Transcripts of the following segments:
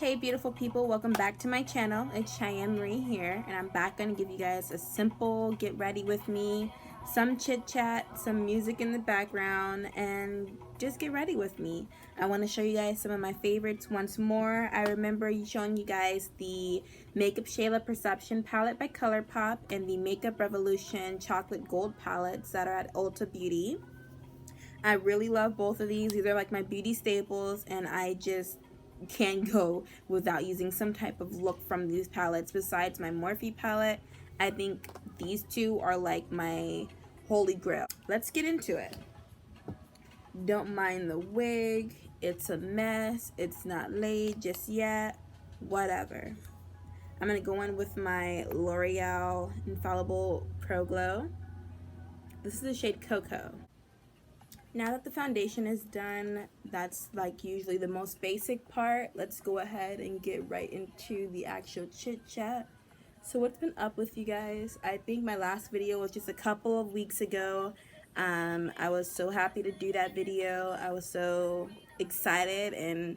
Hey beautiful people, welcome back to my channel. It's Cheyenne Marie here, and I'm back going to give you guys a simple get ready with me, some chit chat, some music in the background, and just get ready with me. I want to show you guys some of my favorites once more. I remember showing you guys the Makeup Shayla Perception palette by Colourpop and the Makeup Revolution Chocolate Gold palettes that are at Ulta Beauty. I really love both of these. These are like my beauty staples, and I just can't go without using some type of look from these palettes. Besides my Morphe palette, I think these two are like my holy grail. Let's get into it. Don't mind the wig. It's a mess. It's not laid just yet. Whatever. I'm going to go in with my L'Oreal Infallible Pro Glow. This is the shade Cocoa. Now that the foundation is done, that's like usually the most basic part. Let's go ahead and get right into the actual chit chat. So what's been up with you guys? I think my last video was just a couple of weeks ago. I was so happy to do that video. I was so excited, and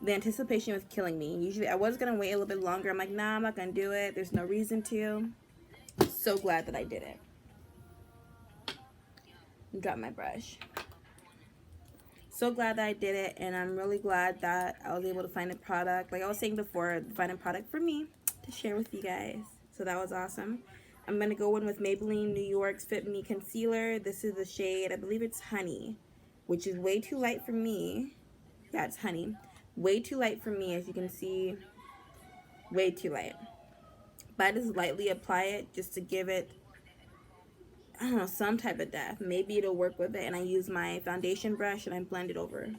the anticipation was killing me. Usually I was gonna wait a little bit longer. I'm like, nah, I'm not gonna do it. There's no reason to. So glad that I did it. Drop my brush. So glad that I did it, and I'm really glad that I was able to find a product, like I was saying before, find a product for me to share with you guys. So that was awesome. I'm going to go in with Maybelline New York's FitMe Concealer. This is the shade, I believe it's Honey, which is way too light for me. Yeah, it's Honey. Way too light for me, as you can see. Way too light. But I just lightly apply it just to give it, I don't know, some type of depth. Maybe it'll work with it. And I use my foundation brush and I blend it over.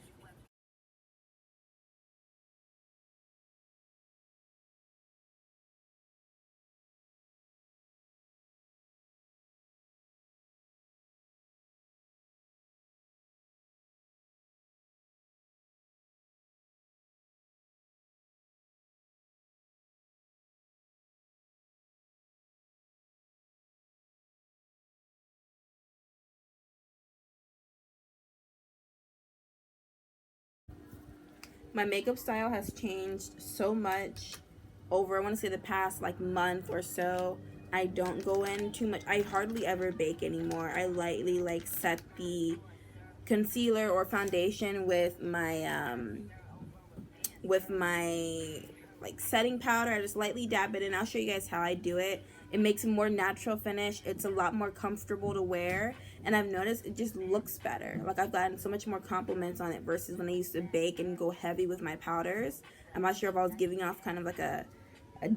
My makeup style has changed so much over, I want to say, the past like month or so. I don't go in too much. I hardly ever bake anymore. I lightly like set the concealer or foundation with my like setting powder. I just lightly dab it in. I'll show you guys how I do it. It makes a more natural finish. It's a lot more comfortable to wear, and I've noticed it just looks better. Like, I've gotten so much more compliments on it versus when I used to bake and go heavy with my powders. I'm not sure if I was giving off kind of like a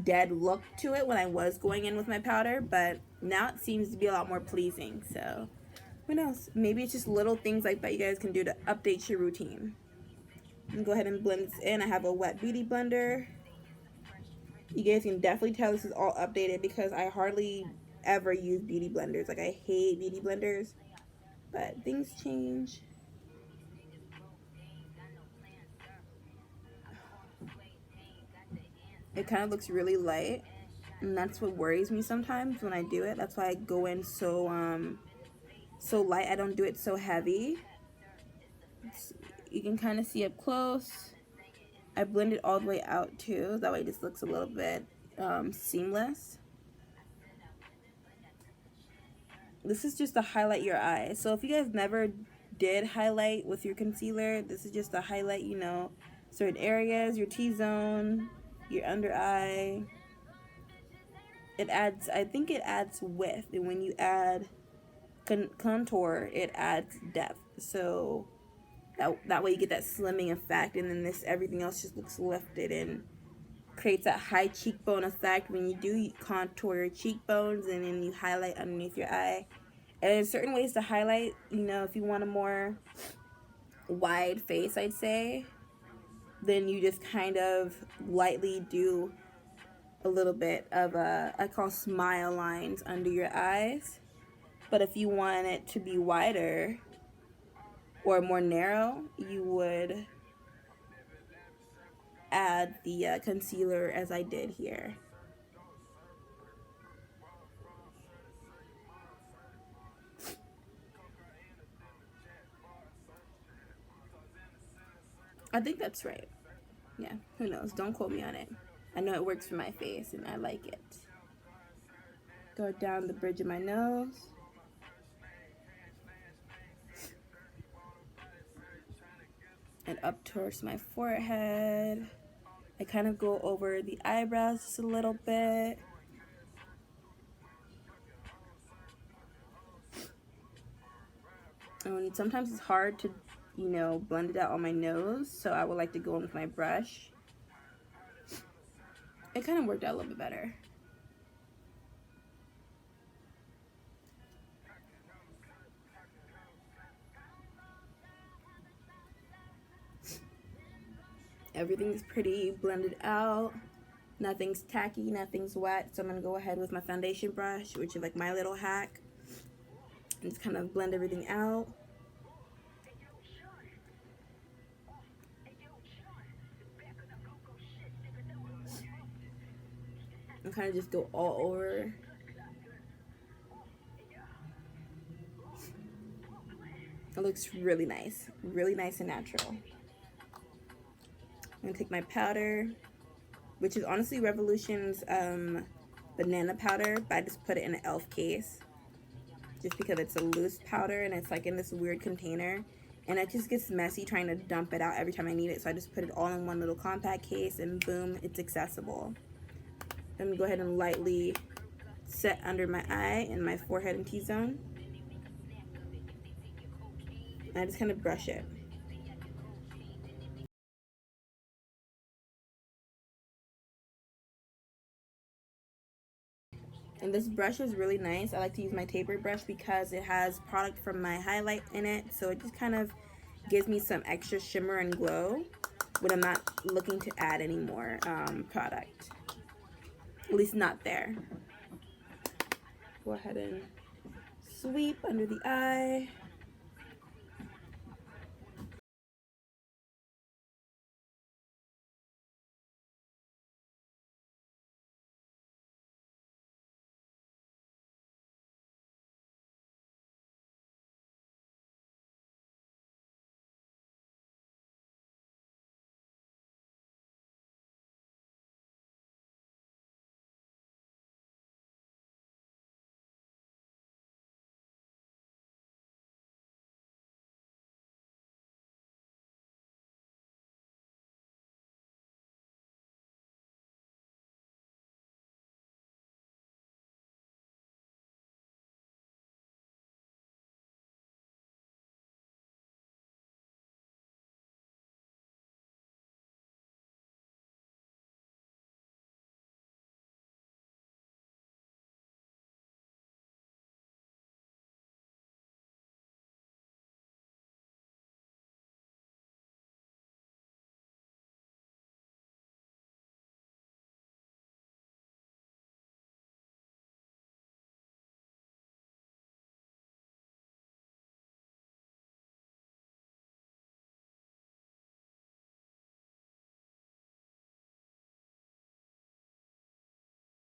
dead look to it when I was going in with my powder, but now it seems to be a lot more pleasing. So who knows, maybe it's just little things like that you guys can do to update your routine. And go ahead and blend this in. I have a wet beauty blender. You guys can definitely tell this is all updated because I hardly ever use beauty blenders. Like, I hate beauty blenders, but things change. It kind of looks really light, and that's what worries me sometimes when I do it. That's why I go in so light. I don't do it so heavy. You can kind of see up close. I blend it all the way out too. That way it just looks a little bit seamless. This is just to highlight your eyes. So if you guys never did highlight with your concealer, this is just to highlight, you know, certain areas, your T-zone, your under eye. It adds, I think it adds width, and when you add contour, it adds depth. So that way you get that slimming effect, and then everything else just looks lifted and creates that high cheekbone effect when you do contour your cheekbones and then you highlight underneath your eye. And there's certain ways to highlight, you know, if you want a more wide face, I'd say, then you just kind of lightly do a little bit of I call smile lines under your eyes. But if you want it to be wider or more narrow, you would add the concealer as I did here. I think that's right. Yeah, who knows? Don't quote me on it. I know it works for my face and I like it. Go down the bridge of my nose. And up towards my forehead. I kind of go over the eyebrows just a little bit. And sometimes it's hard to, you know, blend it out on my nose, so I would like to go in with my brush. It kind of worked out a little bit better. Everything's pretty blended out. Nothing's tacky, nothing's wet. So I'm going to go ahead with my foundation brush, which is like my little hack. And just kind of blend everything out. And kind of just go all over. It looks really nice and natural. I'm going to take my powder, which is honestly Revolution's banana powder, but I just put it in an e.l.f. case just because it's a loose powder and it's like in this weird container, and it just gets messy trying to dump it out every time I need it, so I just put it all in one little compact case and boom, it's accessible. Let me go ahead and lightly set under my eye and my forehead and T-zone, and I just kind of brush it. And this brush is really nice. I like to use my taper brush because it has product from my highlight in it, so it just kind of gives me some extra shimmer and glow when I'm not looking to add any more product. At least not there. Go ahead and sweep under the eye.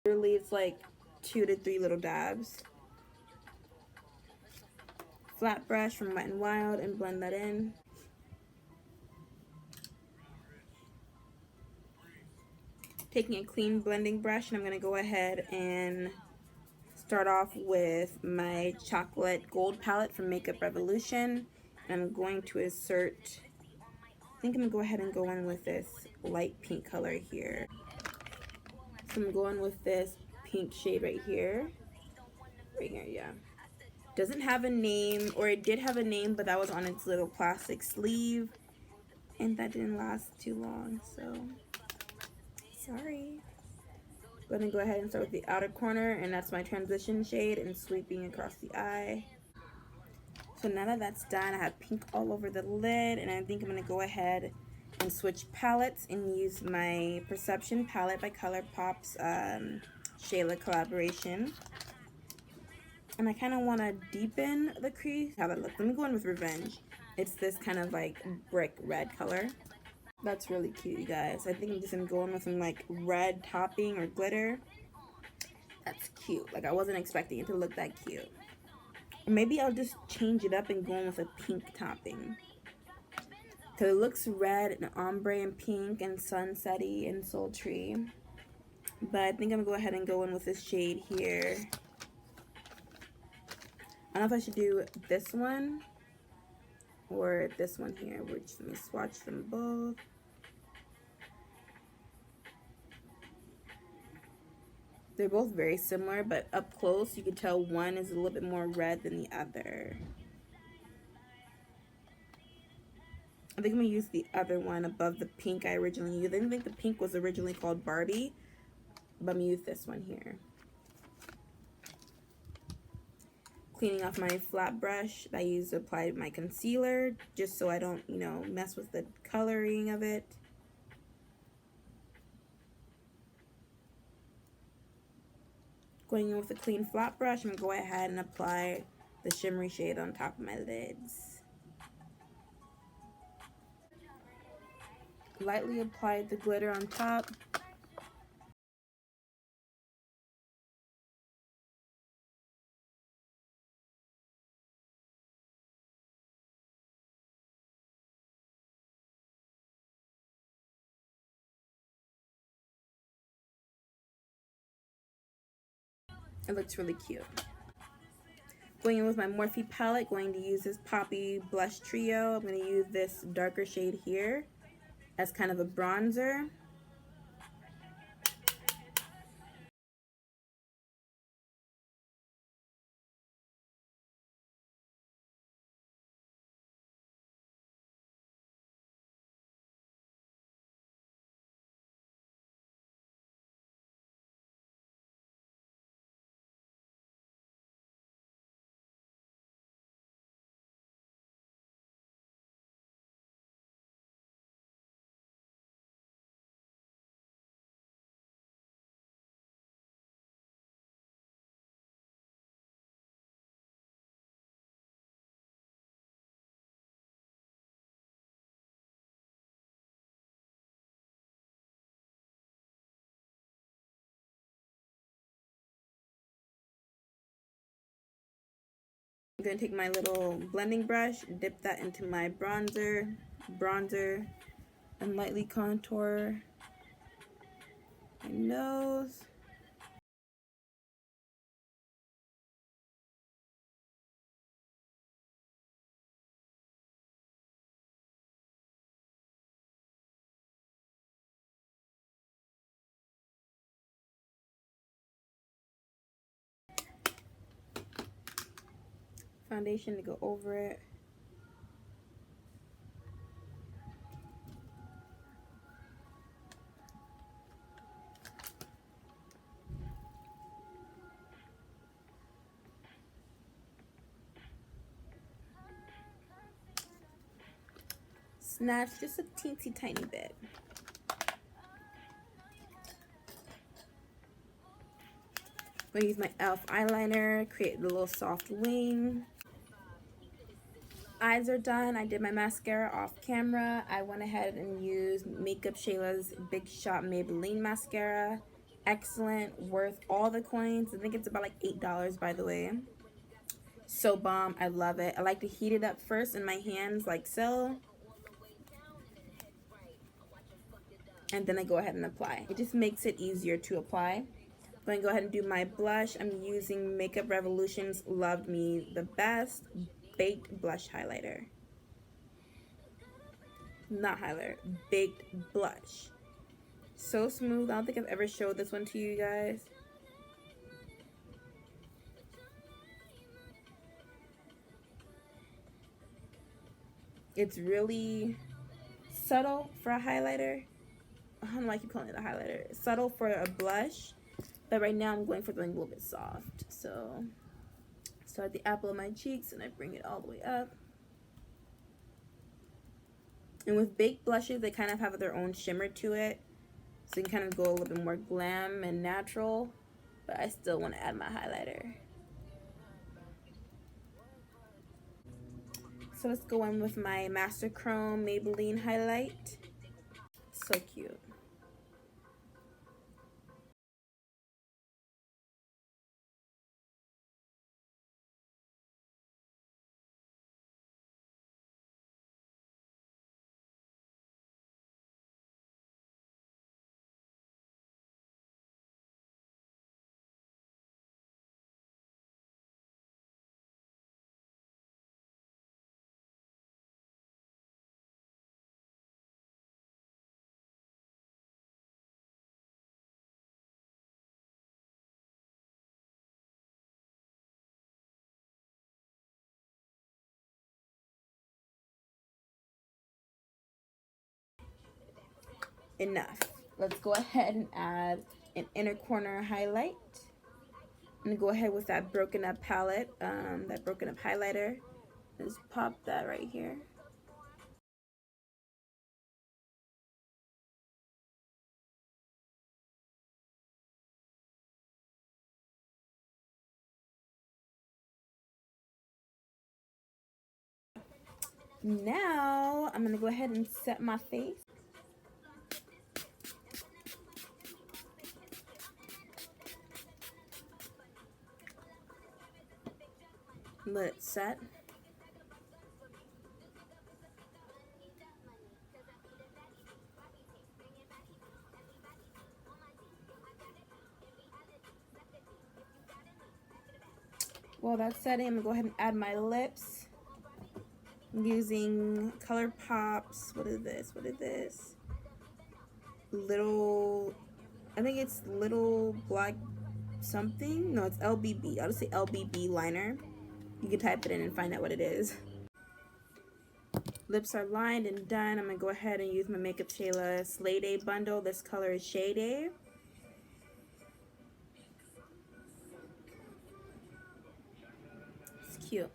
Literally, it's like 2 to 3 little dabs. Flat brush from Wet n Wild and blend that in. Taking a clean blending brush, and I'm going to go ahead and start off with my chocolate gold palette from Makeup Revolution. And I'm going to insert, I think I'm going to go ahead and go in with this light pink color here. So I'm going with this pink shade right here. Right here, yeah. Doesn't have a name, or it did have a name, but that was on its little plastic sleeve. And that didn't last too long, so sorry. I'm going to go ahead and start with the outer corner, and that's my transition shade, and sweeping across the eye. So now that that's done, I have pink all over the lid, and I think I'm going to go ahead and switch palettes and use my Perception palette by Colourpop's Shayla collaboration. And I kind of want to deepen the crease. How that looks. Let me go in with Revenge. It's this kind of like brick red color. That's really cute, you guys. I think I'm just going to go in with some like red topping or glitter. That's cute. Like, I wasn't expecting it to look that cute. Or maybe I'll just change it up and go in with a pink topping. So it looks red and ombre and pink and sunsetty and sultry. But I think I'm gonna go ahead and go in with this shade here. I don't know if I should do this one or this one here, which, let me swatch them both. They're both very similar, but up close you can tell one is a little bit more red than the other. I think I'm gonna use the other one above the pink I originally used. I didn't think the pink was originally called Barbie, but I'm gonna use this one here. Cleaning off my flat brush that I used to apply my concealer, just so I don't, you know, mess with the coloring of it. Going in with a clean flat brush, I'm gonna go ahead and apply the shimmery shade on top of my lids. Lightly apply the glitter on top. It looks really cute. Going in with my Morphe palette, going to use this Poppy Blush Trio. I'm going to use this darker shade here as kind of a bronzer. I'm going to take my little blending brush, dip that into my bronzer, and lightly contour my nose. Foundation to go over it. Snatch just a teensy tiny bit. I'm going to use my e.l.f. eyeliner, create a little soft wing. Eyes are done. I did my mascara off camera. I went ahead and used Makeup Shayla's Big Shot Maybelline mascara. Excellent, worth all the coins. I think it's about like $8, by the way. So bomb, I love it. I like to heat it up first in my hands like so. And then I go ahead and apply. It just makes it easier to apply. I'm going to go ahead and do my blush. I'm using Makeup Revolution's Love Me the Best Baked Blush Highlighter. Not highlighter, baked blush. So smooth. I don't think I've ever showed this one to you guys. It's really subtle for a highlighter. I don't know why I keep calling it a highlighter. It's subtle for a blush, but right now I'm going for something a little bit soft. So start at the apple of my cheeks and I bring it all the way up. And with baked blushes, they kind of have their own shimmer to it, so you can kind of go a little bit more glam and natural, but I still want to add my highlighter. So let's go in with my Master Chrome Maybelline highlight. So cute. enough. Let's go ahead and add an inner corner highlight. I'm gonna go ahead with that broken up palette, that broken up highlighter. Just pop that right here. Now I'm gonna go ahead and set my face. Let it set. While that's setting, I'm gonna go ahead and add my lips. I'm using Colourpop's, what is this? Little, I think it's Little Black something. No, it's LBB. I'll just say LBB liner. You can type it in and find out what it is. Lips are lined and done. I'm gonna go ahead and use my Makeup Shayla Slay Day bundle. This color is Shay Day. It's cute.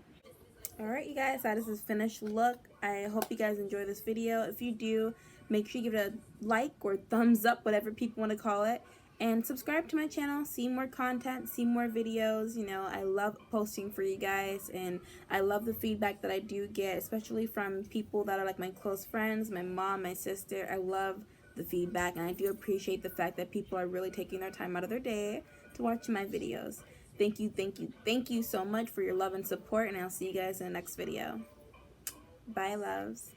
Alright, you guys, that is this finished look. I hope you guys enjoy this video. If you do, make sure you give it a like or thumbs up, whatever people want to call it. And subscribe to my channel, see more content, see more videos. You know, I love posting for you guys, and I love the feedback that I do get, especially from people that are like my close friends, my mom, my sister. I love the feedback, and I do appreciate the fact that people are really taking their time out of their day to watch my videos. Thank you so much for your love and support, and I'll see you guys in the next video. Bye, loves.